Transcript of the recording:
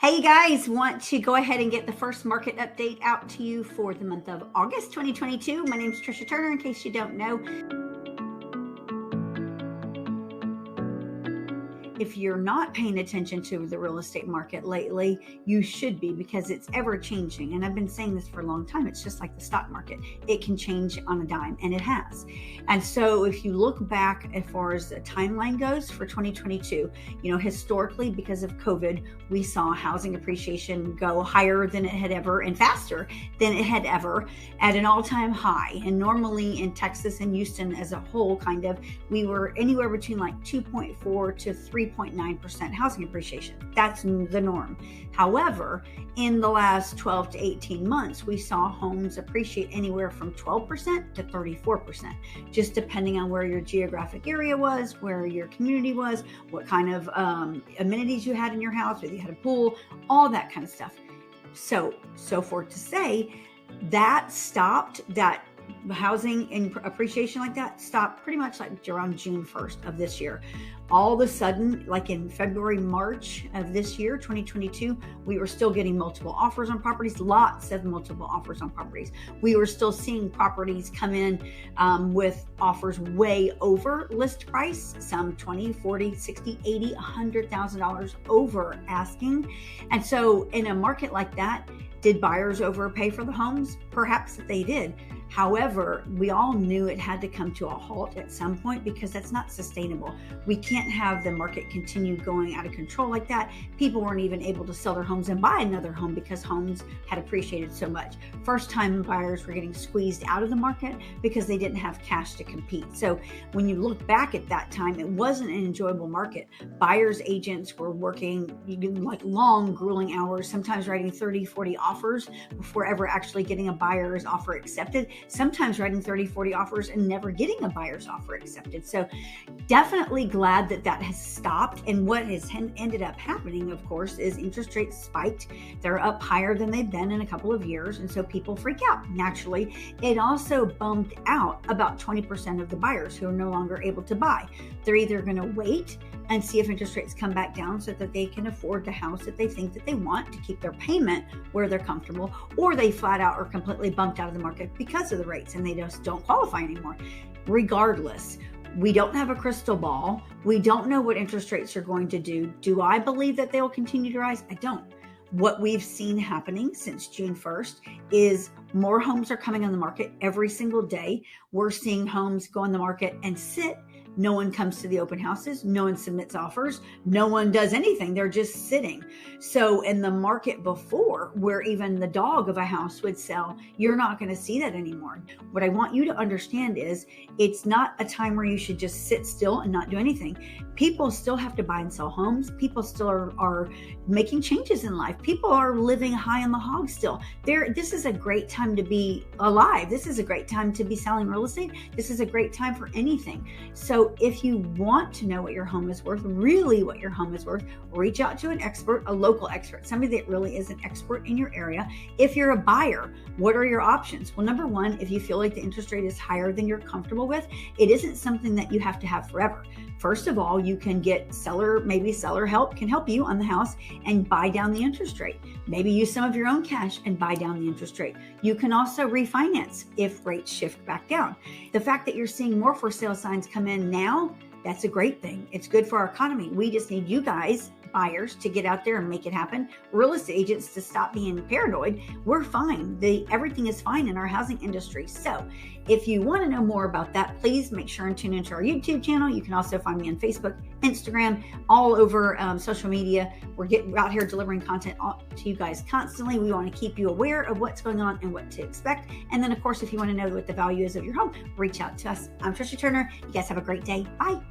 Hey guys, want to go ahead and get the first market update out to you for the month of August 2022. My name is Tricia Turner, in case you don't know. If you're not paying attention to the real estate market lately, you should be, because it's ever changing. And I've been saying this for a long time. It's just like the stock market. It can change on a dime, and it has. And so if you look back as far as the timeline goes for 2022, historically, because of COVID, we saw housing appreciation go higher than it had ever and faster than it had ever at an all-time high. And normally in Texas and Houston as a whole, we were anywhere between like 2.4 to 3.9% housing appreciation. That's the norm. However, in the last 12 to 18 months, we saw homes appreciate anywhere from 12% to 34%, just depending on where your geographic area was, where your community was, what kind of amenities you had in your house, whether you had a pool, all that kind of stuff. So for to say that stopped, that housing and appreciation like that stopped pretty much like around June 1st of this year. All of a sudden, like in February, March of this year, 2022, we were still getting multiple offers on properties, lots of multiple offers on properties. We were still seeing properties come in with offers way over list price, some 20, 40, 60, 80, $100,000 over asking. And so in a market like that, did buyers overpay for the homes? Perhaps they did. However, we all knew it had to come to a halt at some point, because that's not sustainable. We can't have the market continue going out of control like that. People weren't even able to sell their homes and buy another home because homes had appreciated so much. First-time buyers were getting squeezed out of the market because they didn't have cash to compete. So when you look back at that time, it wasn't an enjoyable market. Buyers agents were working like long, grueling hours, sometimes writing 30, 40 offers before ever actually getting a buyer's offer accepted. Sometimes writing 30, 40 offers and never getting a buyer's offer accepted. So definitely glad that has stopped. And what has ended up happening, of course, is interest rates spiked. They're up higher than they've been in a couple of years. And so people freak out. Naturally, it also bumped out about 20% of the buyers who are no longer able to buy. They're either going to wait and see if interest rates come back down so that they can afford the house that they think that they want to keep their payment where they're comfortable, or they flat out are completely bumped out of the market because of the rates and they just don't qualify anymore. Regardless, we don't have a crystal ball. We don't know what interest rates are going to do. Do I believe that they'll continue to rise? I don't. What we've seen happening since June 1st is more homes are coming on the market every single day. We're seeing homes go on the market and sit. No one comes to the open houses. No one submits offers. No one does anything. They're just sitting. So in the market before, where even the dog of a house would sell, you're not going to see that anymore. What I want you to understand is it's not a time where you should just sit still and not do anything. People still have to buy and sell homes. People still are making changes in life. People are living high on the hog still. This is a great time to be alive. This is a great time to be selling real estate. This is a great time for anything. So if you want to know what your home is worth, really what your home is worth, reach out to an expert, a local expert, somebody that really is an expert in your area. If you're a buyer, what are your options? Well, number one, if you feel like the interest rate is higher than you're comfortable with, it isn't something that you have to have forever. First of all, you can get seller help can help you on the house and buy down the interest rate. Maybe use some of your own cash and buy down the interest rate. You can also refinance if rates shift back down. The fact that you're seeing more for sale signs come in now, that's a great thing. It's good for our economy. We just need you guys, buyers, to get out there and make it happen. Real estate agents to stop being paranoid. We're fine. Everything is fine in our housing industry. So if you want to know more about that, please make sure and tune into our YouTube channel. You can also find me on Facebook, Instagram, all over social media. We're getting out here delivering content to you guys constantly. We want to keep you aware of what's going on and what to expect. And then, of course, if you want to know what the value is of your home, reach out to us. I'm Tricia Turner. You guys have a great day. Bye.